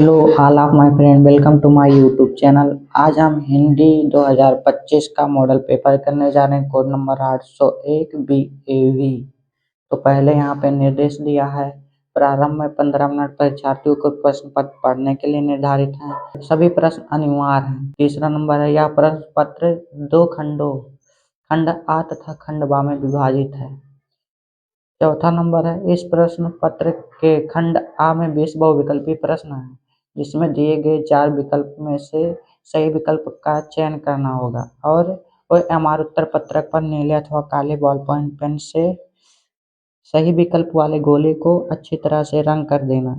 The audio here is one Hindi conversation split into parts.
Hello all of my friend, welcome to my YouTube channel. आज हम हिंदी 2025 का मॉडल पेपर करने जा रहे हैं। Code number 801 BAV। तो पहले यहाँ पे निर्देश दिया है। प्रारंभ में 15 मिनट परीक्षार्थियों को प्रश्न पत्र पढ़ने के लिए निर्धारित है। सभी प्रश्न अनिवार्य हैं। तीसरा नंबर है, यह प्रश्न पत्र दो खंडों खंड आ तथा खंड बा में विभाजित है। चौथा नंबर है, इस प्रश्न पत्र के खंड आ में 20 बहुविकल्पी प्रश्न है, जिसमें दिए गए 4 विकल्प में से सही विकल्प का चयन करना होगा और OMR उत्तर पत्रक पर नीले अथवा काले बॉल पॉइंट पेन से सही विकल्प वाले गोले को अच्छी तरह से रंग कर देना।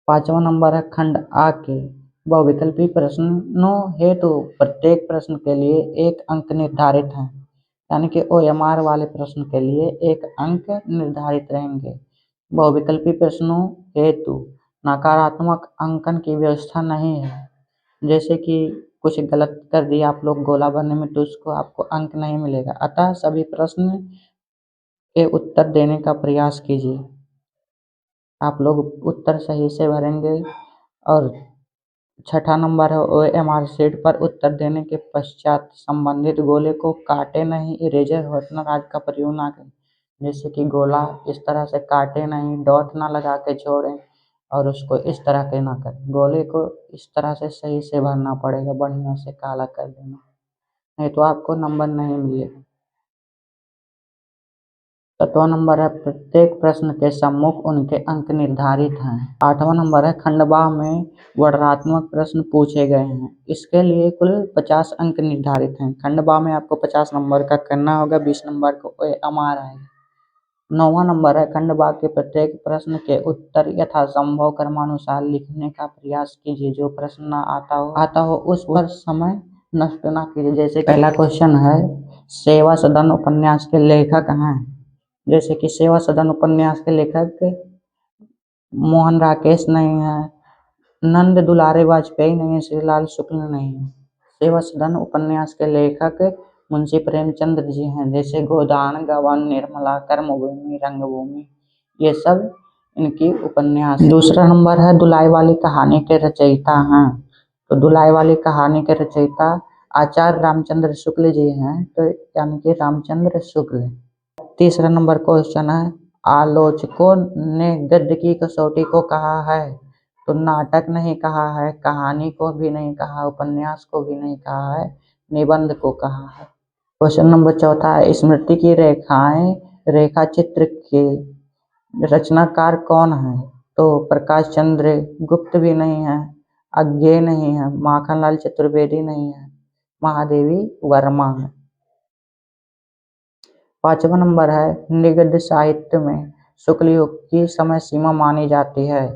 पांचवा नंबर है, खंड आ के बहुविकल्पी प्रश्नों हेतु प्रत्येक प्रश्न के लिए 1 अंक निर्धारित है, यानी कि OMR वाले प्रश्न के लिए 1 अंक निर्धारित रहेंगे। बहुविकल्पी प्रश्नों हेतु नकारात्मक अंकन की व्यवस्था नहीं है। जैसे कि कुछ गलत कर दिया आप लोग गोला भरने में, तो उसको आपको अंक नहीं मिलेगा। अतः सभी प्रश्न के उत्तर देने का प्रयास कीजिए। आप लोग उत्तर सही से भरेंगे। और छठा नंबर है, OMR शीट पर उत्तर देने के पश्चात संबंधित गोले को काटे नहीं, इरेजर होटनर आदि का प्रयोग ना करें। जैसे कि गोला इस तरह से काटे नहीं, डॉट ना लगा के छोड़ें और उसको इस तरह के ना करें। गोले को इस तरह से सही से भरना पड़ेगा, बढ़िया से काला कर देना, नहीं तो आपको नंबर नहीं मिलेगा। सातवां नंबर है, प्रत्येक प्रश्न के सम्मुख उनके अंक निर्धारित हैं। आठवां नंबर है, खंडवा में वर्णनात्मक प्रश्न पूछे गए हैं। इसके लिए कुल 50 अंक निर्धारित हैं। खंडवा में आपको 50 नंबर का करना होगा, 20 नंबर को OMR आएगा। नौवां नंबर है, खंडवा के प्रत्येक प्रश्न के उत्तर यथासंभव क्रमानुसार लिखने का प्रयास कीजिए। जो प्रश्न ना आता हो उस पर समय नष्ट ना कीजिए। जैसे पहला क्वेश्चन है, सेवा सदन उपन्यास के लेखक हैं। जैसे कि सेवा सदन उपन्यास के लेखक मोहन राकेश नहीं है, नंद दुलारे वाजपेयी नहीं है, श्रीलाल शुक्ल नहीं है। सेवा सदन उपन्यास के लेखक मुंशी प्रेमचंद्र जी हैं। जैसे गोदान, गबन, निर्मला, कर्मभूमि, रंगभूमि, ये सब इनकी उपन्यास। दूसरा नंबर है, दुलाई वाली कहानी के रचयिता हैं। तो दुलाई वाली कहानी के रचयिता आचार्य रामचंद्र शुक्ल जी हैं, तो यानी कि रामचंद्र शुक्ल। तीसरा नंबर क्वेश्चन है, आलोचकों ने गद्य की कसौटी को कहा है। तो नाटक नहीं कहा है, कहानी को भी नहीं कहा, उपन्यास को भी नहीं कहा है, निबंध को कहा है। क्वेश्चन नंबर चौथा है, स्मृति की रेखा चित्र के रचनाकार कौन है। तो प्रकाश चंद्र गुप्त भी नहीं है, अज्ञेय नहीं है, माखनलाल चतुर्वेदी नहीं है, महादेवी वर्मा है। पांचवा नंबर है, निगद्य साहित्य में शुक्ल युग की समय सीमा मानी जाती है।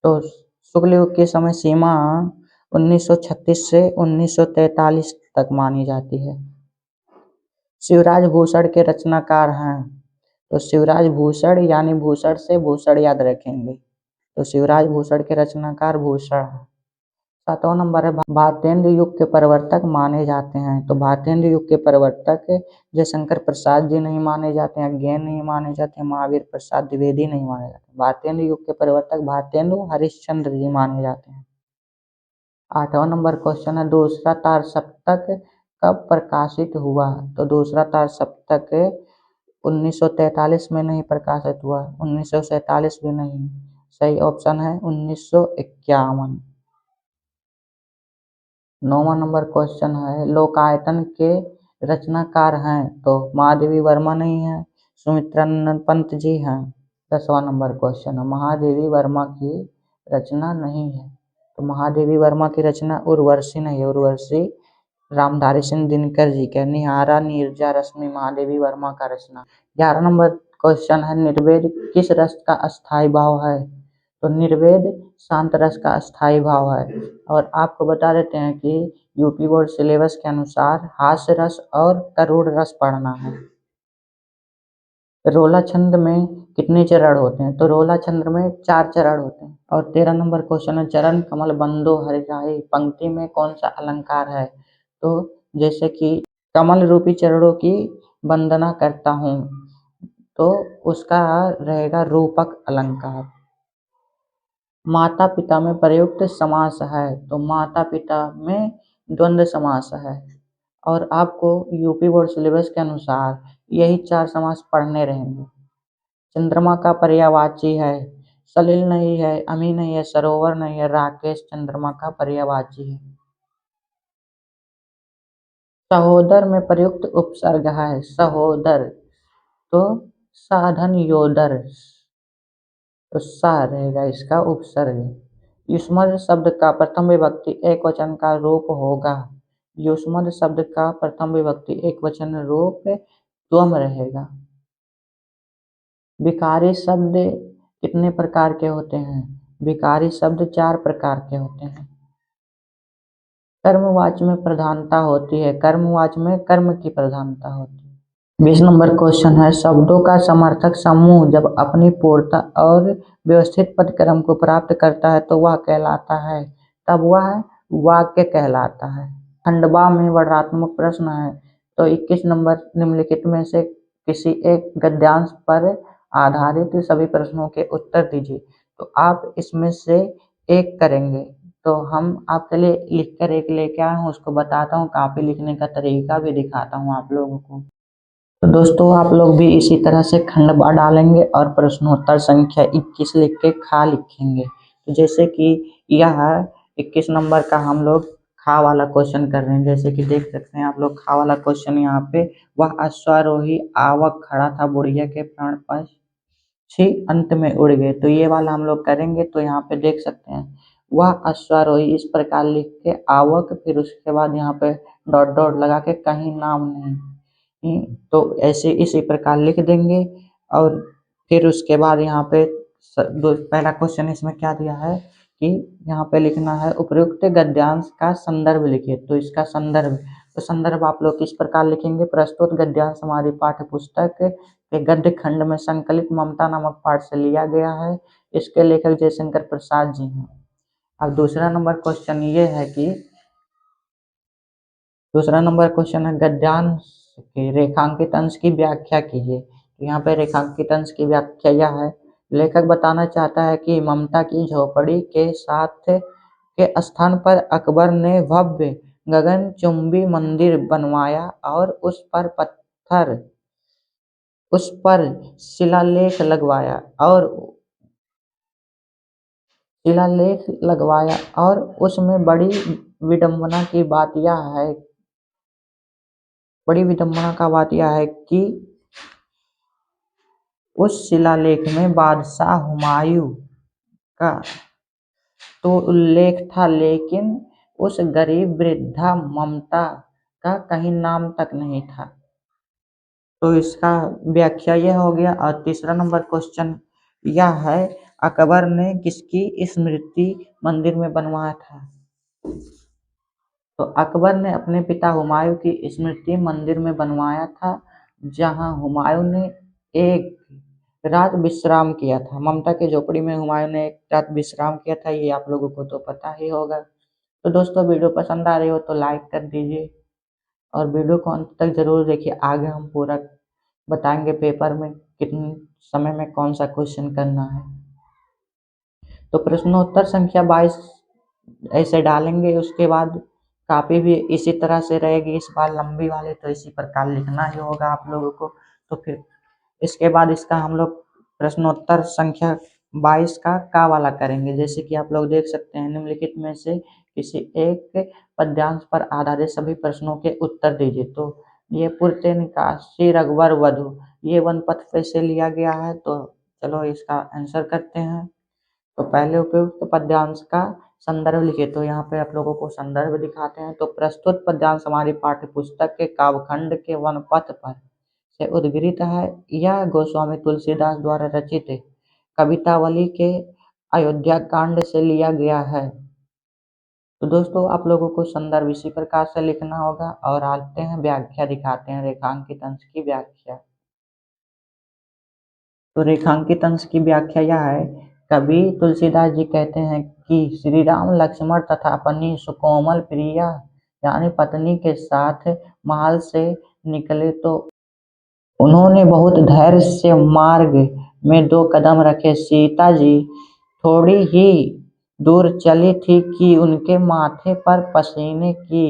तो शुक्ल युग की समय सीमा 1936 से 1943 तक मानी जाती है। शिवराज भूषण के रचनाकार हैं। तो शिवराज भूषण यानी भूषण से भूषण याद रखेंगे, तो शिवराज भूषण के रचनाकार भूषण है। सातवां नंबर है, भारतेंदु युग के प्रवर्तक माने जाते हैं। तो भारतेंदु युग के प्रवर्तक जयशंकर प्रसाद जी नहीं माने जाते हैं, अज्ञेय नहीं माने जाते हैं, महावीर प्रसाद द्विवेदी नहीं माने जाते। भारतेंदु युग के प्रवर्तक भारतेंदु हरिश्चंद्र जी माने जाते हैं। आठवां नंबर क्वेश्चन है, दूसरा तार सप्तक कब प्रकाशित हुआ। तो दूसरा तार सप्तक 1943 में नहीं प्रकाशित हुआ, 1947 भी नहीं। सही ऑप्शन है 1951। नौवां नंबर क्वेश्चन है, लोकायतन के रचनाकार हैं। तो महादेवी वर्मा नहीं है, सुमित्रानंद पंत जी हैं। 10वां नंबर क्वेश्चन है, महादेवी वर्मा की रचना नहीं है। तो महादेवी वर्मा की रचना उर्वशी नहीं है, उर्वशी रामधारी सिंह दिनकर जी के। निहारा, नीरजा, रश्मि महादेवी वर्मा का रचना। 11 नंबर क्वेश्चन है, निर्वेद किस रस का अस्थाई भाव है। तो निर्वेद शांत रस का अस्थाई भाव है। और आपको बता देते हैं कि यूपी बोर्ड सिलेबस के अनुसार हास्य रस और करुण रस पढ़ना है। रोला छंद में कितने चरण होते हैं। तो रोला छंद में 4 चरण होते हैं। और 13 नंबर क्वेश्चन है, चरण कमल बंदो हरिराई पंक्ति में कौन सा अलंकार है। तो जैसे कि कमल रूपी चरणों की वंदना करता हूँ, तो उसका रहेगा रूपक अलंकार। माता पिता में प्रयुक्त समास है, तो माता पिता में द्वंद्व समास है। और आपको यूपी बोर्ड सिलेबस के अनुसार यही 4 समास पढ़ने रहेंगे। चंद्रमा का पर्यायवाची है, सलिल नहीं है, अमी नहीं है, सरोवर नहीं है, राकेश चंद्रमा का पर्यायवाची है। सहोदर में प्रयुक्त उपसर्ग है, सहोदर, तो साधन योदर, तो सा रहेगा इसका उपसर्ग। युष्मद शब्द का प्रथम विभक्ति एक वचन का रूप होगा। युष्मद शब्द का प्रथम विभक्ति एक वचन रूप त्वम रहेगा। विकारी शब्द कितने प्रकार के होते हैं? विकारी शब्द 4 प्रकार के होते हैं। कर्मवाच्य में प्रधानता होती है, कर्मवाच्य में कर्म की प्रधानता होती है। 20 नंबर क्वेश्चन है, शब्दों का समर्थक समूह जब अपनी पूर्णता और व्यवस्थित पदक्रम को प्राप्त करता है तो वह कहलाता है, तब वह वाक्य कहलाता है। खंडवा में वर्णनात्मक प्रश्न है, तो 21 नंबर निम्नलिखित में से किसी एक गद्यांश पर आधारित सभी प्रश्नों के उत्तर दीजिए। तो आप इसमें से एक करेंगे, तो हम आपके लिए लिखकर एक लेके आए हूँ, उसको बताता हूँ, काफी लिखने का तरीका भी दिखाता हूँ आप लोगों को। तो दोस्तों आप लोग भी इसी तरह से खंडवा डालेंगे और प्रश्नोत्तर संख्या 21 लिख के खा लिखेंगे। तो जैसे कि यह 21 नंबर का हम लोग खा वाला क्वेश्चन कर रहे हैं, जैसे कि देख सकते हैं आप लोग खा वाला क्वेश्चन यहाँ पे, वह अश्वारोही आवक खड़ा था, बुढ़िया के प्राण पक्षी अंत में उड़ गए। तो ये वाला हम लोग करेंगे, तो यहाँ पे देख सकते हैं वह अश्वारोही इस प्रकार लिख के आवक, फिर उसके बाद यहाँ पे डॉट डॉट लगा के कहीं नाम नहीं, तो ऐसे इसी प्रकार लिख देंगे। और फिर उसके बाद यहाँ पे पहला क्वेश्चन इसमें क्या दिया है कि यहाँ पे लिखना है उपयुक्त गद्यांश का संदर्भ लिखिए। तो इसका संदर्भ, तो संदर्भ आप लोग किस प्रकार लिखेंगे? प्रस्तुत गद्यांश हमारी पाठ्य पुस्तक के गद्य खंड में संकलित ममता नामक पाठ से लिया गया है। इसके लेखक जयशंकर प्रसाद जी हैं। अब दूसरा नंबर क्वेश्चन ये है कि दूसरा नंबर क्वेश्चन है गद्यांश के रेखांकित अंश की व्याख्या कीजिए। तो यहाँ पे रेखांकित अंश की व्याख्या यह है, लेखक बताना चाहता है कि ममता की झोपड़ी के साथ के स्थान पर अकबर ने भव्य गगनचुंबी मंदिर बनवाया और उस पर शिलालेख लगवाया और उसमें बड़ी विडंबना की बात यह है कि उस शिलालेख में बादशाह हुमायूं का तो उल्लेख था, लेकिन उस गरीब वृद्धा ममता का कहीं नाम तक नहीं था। तो इसका व्याख्या यह हो गया। और तीसरा नंबर क्वेश्चन यह है, अकबर ने किसकी स्मृति मंदिर में बनवाया था? तो अकबर ने अपने पिता हुमायूं की स्मृति मंदिर में बनवाया था, जहां हुमायूं ने एक रात विश्राम किया था। ममता की झोपड़ी में हुमायूं ने एक रात विश्राम किया था, ये आप लोगों को तो पता ही होगा। तो दोस्तों वीडियो पसंद आ रही हो तो लाइक कर दीजिए और वीडियो को अंत तक जरूर देखिए। आगे हम पूरा बताएंगे पेपर में कितने समय में कौन सा क्वेश्चन करना है। तो प्रश्नोत्तर संख्या 22 ऐसे डालेंगे, उसके बाद कापी भी इसी तरह से रहेगी, इस बार लंबी वाली, तो इसी प्रकार लिखना ही होगा आप लोगों को। तो फिर इसके बाद इसका हम लोग प्रश्नोत्तर संख्या 22 का वाला करेंगे। जैसे कि आप लोग देख सकते हैं, निम्नलिखित में से किसी एक पद्यांश पर आधारित सभी प्रश्नों के उत्तर दीजिए। तो ये पूर्ते निकासी रघुवर वधु, ये वन पथ पे से लिया गया है। तो चलो इसका आंसर करते हैं। तो पहले उपयुक्त पद्यांश का संदर्भ लिखिए। तो यहाँ पे आप लोगों को संदर्भ दिखाते हैं। तो प्रस्तुत पद्यांश हमारी पाठ्य पुस्तक के काव्यखंड के वन पथ पर से उद्गृहित है। यह गोस्वामी तुलसीदास द्वारा रचित कवितावली के अयोध्या कांड से लिया गया है। तो दोस्तों आप लोगों को संदर्भ इसी प्रकार से लिखना होगा। और आते हैं व्याख्या दिखाते हैं, रेखांकित अंश की व्याख्या। तो रेखांकित अंश की व्याख्या यह है, कवि तुलसीदास जी कहते हैं कि श्री राम लक्ष्मण तथा अपनी सुकोमल प्रिया यानी पत्नी के साथ महल से निकले तो उन्होंने बहुत धैर्य से मार्ग में 2 कदम रखे। सीता जी थोड़ी ही दूर चली थी कि उनके माथे पर पसीने की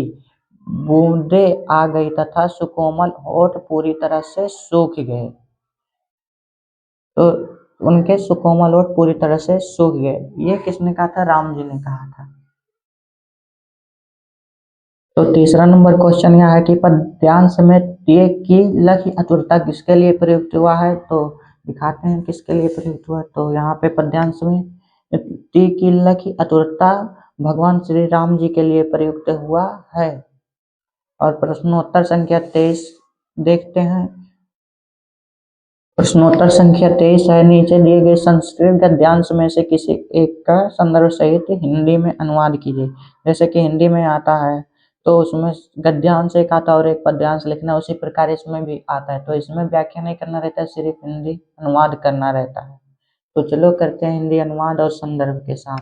बूंदें आ गई तथा सुकोमल होठ पूरी तरह से सूख गए। तो उनके सुकोमल होठ पूरी तरह से सूख गए। ये किसने कहा था? राम जी ने कहा था। तो तीसरा नंबर क्वेश्चन यह है कि पद्यांश में दिए की लघु आतुरता किसके लिए प्रयुक्त हुआ है? तो दिखाते हैं किसके लिए प्रयुक्त हुआ है। तो यहाँ पे पद्यांश में ती की लघु आतुरता भगवान श्री राम जी के लिए प्रयुक्त हुआ है। और प्रश्नोत्तर संख्या 23 देखते हैं। प्रश्नोत्तर संख्या 23 है, नीचे दिए गए संस्कृत गद्यांश में से किसी एक का संदर्भ सहित हिंदी में अनुवाद कीजिए। जैसे कि हिंदी में आता है तो उसमें गद्यांश एक आता है और एक पद्यांश लिखना, उसी प्रकार इसमें भी आता है। तो इसमें व्याख्या नहीं करना रहता है, सिर्फ हिंदी अनुवाद करना रहता है। तो चलो करते हैं हिंदी अनुवाद और संदर्भ के साथ।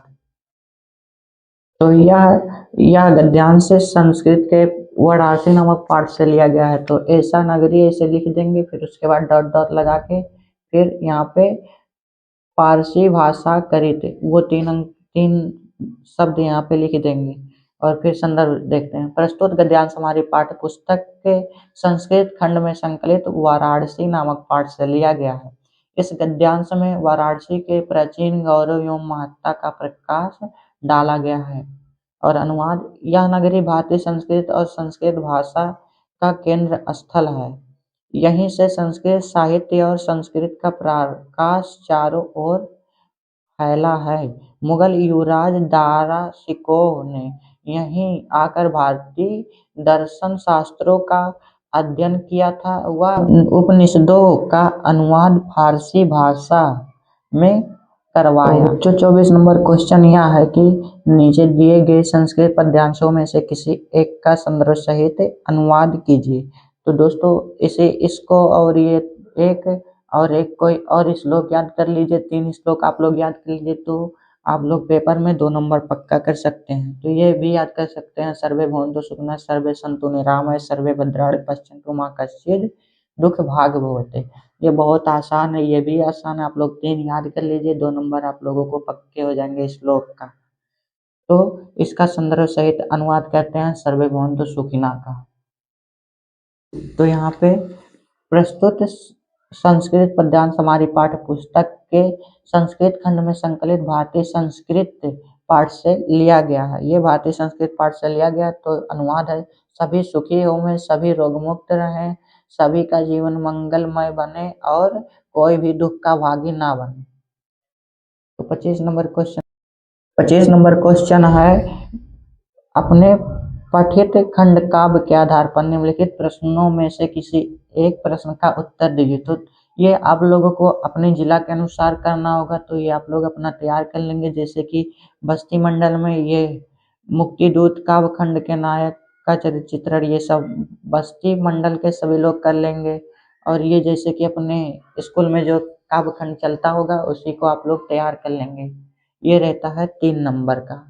तो यह गद्यांश से संस्कृत के वाराणसी नामक पाठ से लिया गया है। तो ऐसा नगरी ऐसे लिख देंगे, फिर उसके बाद डॉट डॉट लगा के फिर यहाँ पे पारसी भाषा करित वो तीन शब्द यहाँ पे लिख देंगे और फिर संदर्भ देखते हैं। प्रस्तुत गद्यांश हमारी पाठ्य पुस्तक के संस्कृत खंड में संकलित वाराणसी नामक पाठ से लिया गया है। इस गद्यांश में वाराणसी के प्राचीन गौरव एवं महत्ता का प्रकाश डाला गया है। और अनुवाद, यह नगरी भारतीय संस्कृत और संस्कृत भाषा का केंद्र स्थल है। यहीं से संस्कृत साहित्य और संस्कृत का प्रकाश चारों ओर फैला है। मुगल युवराज दारा शिकोह ने यहीं आकर भारतीय दर्शन शास्त्रों का अध्ययन किया था। वह उपनिषदों का अनुवाद फारसी भाषा में करवाया। तो 24 नंबर क्वेश्चन यह है कि नीचे दिए गए संस्कृत पद्यांशों में से किसी एक का संदर्भ सहित अनुवाद कीजिए। तो दोस्तों इसको और ये एक कोई और श्लोक याद कर लीजिए। 3 श्लोक आप लोग याद कर लीजिए तो आप लोग पेपर में 2 नंबर पक्का कर सकते हैं। तो ये भी याद कर सकते हैं, सर्वे भवन्तु सुखिनः, सर्वे सन्तु निरामय, सर्वे भद्राणि पश्यन्तु मा कश्चित् दुख भाग भवते। ये बहुत आसान है, ये भी आसान है। आप लोग 3 याद कर लीजिए, 2 नंबर आप लोगों को पक्के हो जाएंगे श्लोक का। तो इसका संदर्भ सहित अनुवाद कहते हैं सर्वे भवन्तु सुखिनः का। तो यहाँ पे प्रस्तुत संस्कृत पद्यांश हमारी पाठ्य पुस्तक के संस्कृत खंड में संकलित भारतीय संस्कृत पाठ से लिया गया है। ये भारतीय संस्कृत पाठ से लिया गया। तो अनुवाद है, सभी सुखी हों, सभी रोगमुक्त रहें, सभी का जीवन मंगलमय बने और कोई भी दुख का भागी ना बने। तो 25 नंबर क्वेश्चन है, अपने पठित खंड काव्य के आधार पर निम्नलिखित प्रश्नों में से किसी एक प्रश्न का उत्तर दीजिए। तो ये आप लोगों को अपने जिला के अनुसार करना होगा। तो ये आप लोग अपना तैयार कर लेंगे। जैसे कि बस्ती मंडल में ये मुक्ति दूत काव्य खंड के नायक का चित्रण, ये सब बस्ती मंडल के सभी लोग कर लेंगे। और ये जैसे कि अपने स्कूल में जो काव्य खंड चलता होगा उसी को आप लोग तैयार कर लेंगे। ये रहता है 3 नंबर का।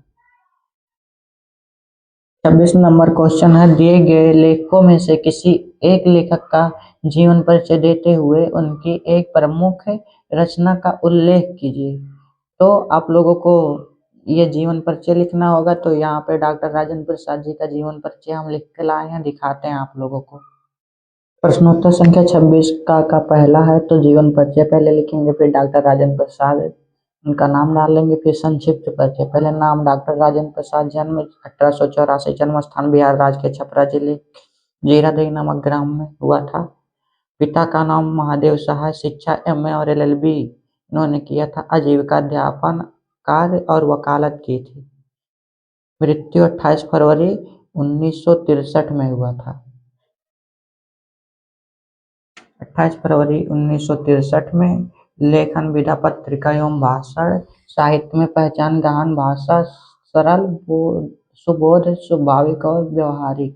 26 नंबर क्वेश्चन है, दिए गए लेखकों में से किसी एक लेखक का जीवन परिचय देते हुए उनकी एक प्रमुख रचना का उल्लेख कीजिए। तो आप लोगों को ये जीवन परिचय लिखना होगा। तो यहाँ पे डॉक्टर राजेंद्र प्रसाद जी का जीवन परिचय हम लिख के लाए हैं, दिखाते हैं आप लोगों को। प्रश्नोत्तर संख्या 26 का पहला है, तो जीवन परिचय पहले लिखेंगे, फिर डॉक्टर राजेंद्र प्रसाद उनका नाम डालेंगे, फिर संक्षिप्त परिचय। पहले नाम डॉक्टर राजेंद्र प्रसाद, जन्म 1884, जन्म स्थान बिहार राज्य के छपरा जिले जीरादेई नामक ग्राम में हुआ था। पिता का नाम महादेव सहाय, शिक्षा MA और LLB इन्होंने किया था। आजीविका अध्यापन कार्य और वकालत की थी। मृत्यु 28 फरवरी 1963 में हुआ था। 28 फरवरी 1963 में। लेखन, विधा, पत्रिका एवं भाषण साहित्य में पहचान, गान भाषा सरल, सुबोध, स्वाभाविक और व्यवहारिक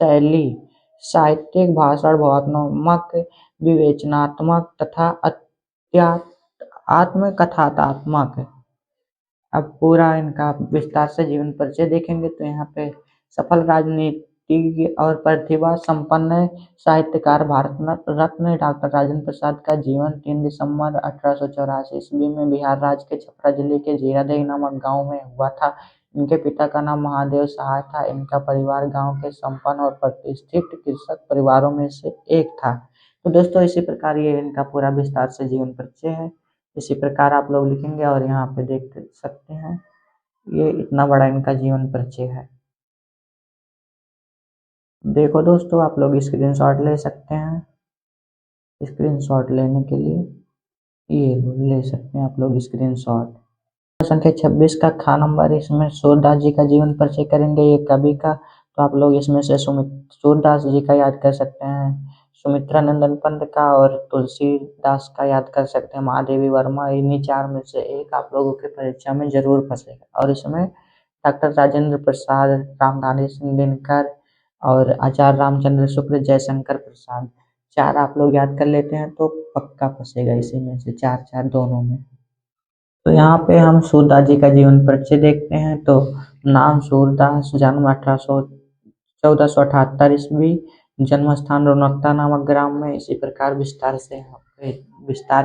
शैली, साहित्यिक भाषण भावनात्मक, विवेचनात्मक तथा आत्मकथात्मक। अब पूरा इनका विस्तार से जीवन परिचय देखेंगे तो यहाँ पे सफल राजनीति और प्रतिभा संपन्न साहित्यकार भारत रत्न डॉक्टर राजेंद्र प्रसाद का जीवन 3 दिसंबर 1884 ईस्वी में बिहार राज्य के छपरा जिले के जीरादेई नामक गांव में हुआ था। इनके पिता का नाम महादेव सहाय था। इनका परिवार गांव के संपन्न और प्रतिष्ठित कृषक परिवारों में से एक था। तो दोस्तों इसी प्रकार ये इनका पूरा विस्तार से जीवन परिचय है। इसी प्रकार आप लोग लिखेंगे और यहाँ पे देख सकते हैं ये इतना बड़ा इनका जीवन परिचय है। देखो दोस्तों आप लोग स्क्रीनशॉट ले सकते हैं। स्क्रीनशॉट लेने के लिए ये ले सकते हैं आप लोग स्क्रीनशॉट। संख्या 26 का खा नंबर, इसमें सूरदास जी का जीवन परिचय करेंगे। ये कवि का, तो आप लोग इसमें से सूरदास जी का याद कर सकते हैं, सुमित्रा नंदन पंत का और तुलसीदास का याद कर सकते हैं, महादेवी वर्मा। इन्हीं 4 में से एक आप लोगों के परीक्षा में जरूर फंसेगा। और इसमें डॉक्टर राजेंद्र प्रसाद, रामधारी सिंह दिनकर और आचार्य रामचंद्र शुक्ल, जयशंकर प्रसाद, 4 आप लोग याद कर लेते हैं तो पक्का फंसेगा इसी में से, 4 दोनों में। तो यहाँ पे हम सूरदास जी का जीवन परिचय देखते हैं। तो नाम सूरदास, जन्म 1478 ईस्वी, जन्म स्थान रौनकता नामक ग्राम में। इसी प्रकार विस्तार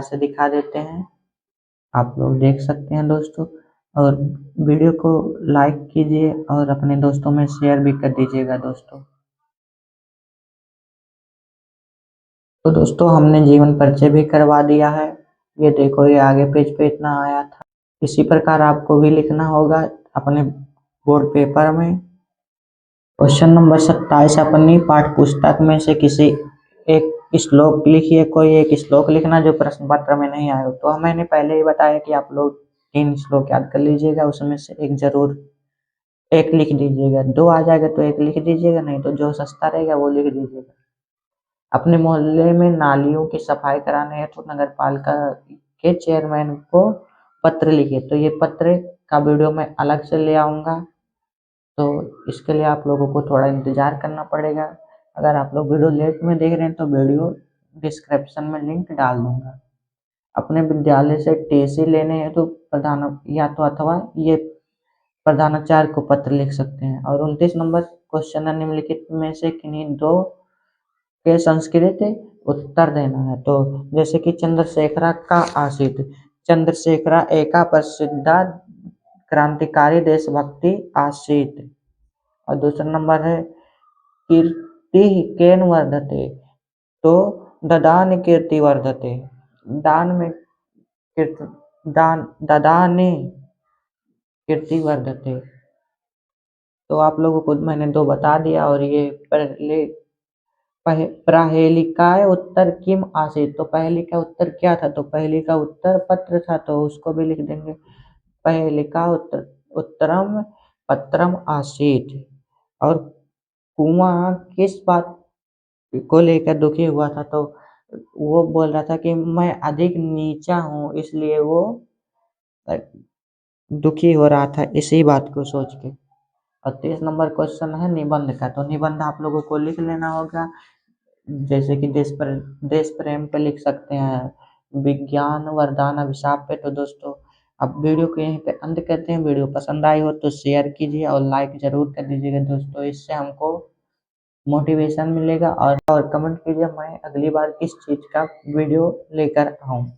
से दिखा देते हैं, आप लोग देख सकते हैं दोस्तों। और वीडियो को लाइक कीजिए और अपने दोस्तों में शेयर भी कर दीजिएगा दोस्तों। तो दोस्तों हमने जीवन परिचय भी करवा दिया है। ये देखो ये आगे पेज पे इतना आया था। इसी प्रकार आपको भी लिखना होगा अपने बोर्ड पेपर में। क्वेश्चन नंबर 27, अपनी पाठ्य पुस्तक में से किसी एक श्लोक लिखिए। कोई एक श्लोक लिखना जो प्रश्न पत्र में नहीं आया। तो मैंने पहले ही बताया कि आप लोग 3 श्लोक याद कर लीजिएगा, उसमें से एक जरूर एक लिख दीजिएगा। 2 आ जाएगा तो एक लिख दीजिएगा, नहीं तो जो सस्ता रहेगा वो लिख दीजिएगा। अपने मोहल्ले में नालियों की सफाई कराने हेतु नगर पालिका के चेयरमैन को पत्र लिखे। तो ये पत्र का वीडियो मैं अलग से ले आऊँगा, तो इसके लिए आप लोगों को थोड़ा इंतज़ार करना पड़ेगा। अगर आप लोग वीडियो लेट में देख रहे हैं तो वीडियो डिस्क्रिप्शन में लिंक डाल दूँगा। अपने विद्यालय से टीसी लेने हैं तो अथवा ये प्रधानाचार्य को पत्र लिख सकते हैं। और 29 नंबर क्वेश्चन है, निम्नलिखित में से किन्हीं 2 के संस्कृत उत्तर देना है। तो जैसे कि चंद्रशेखरा का आशित, चंद्रशेखरा एका प्रसिद्ध क्रांतिकारी देशभक्ति आशित। और दूसरा नंबर है कीर्ति केन वर्धते, तो ददान कीर्ति वर्धते, दान में ददाने कीर्ति वर्धते। तो आप लोगों को मैंने 2 बता दिया। और ये पहले प्रहेलिकाय उत्तर किम आसीत, तो पहली का उत्तर क्या था? तो पहली का उत्तर पत्र था, तो उसको भी लिख देंगे पहेलिका उत्तरम पत्रम आसीत। और कुआं किस बात को लेकर दुखी हुआ था? तो वो बोल रहा था कि मैं अधिक नीचा हूँ, इसलिए वो दुखी हो रहा था इसी बात को सोच के। और 30 नंबर क्वेश्चन है निबंध का। तो निबंध आप लोगों को लिख लेना होगा, जैसे कि देश प्रेम पे लिख सकते हैं, विज्ञान वरदान अभिशाप पे। तो दोस्तों अब वीडियो को यहीं पे अंत करते हैं। वीडियो पसंद आई हो तो शेयर कीजिए और लाइक जरूर कर दीजिएगा दोस्तों, इससे हमको मोटिवेशन मिलेगा। और कमेंट कीजिए मैं अगली बार किस चीज़ का वीडियो लेकर आऊँ।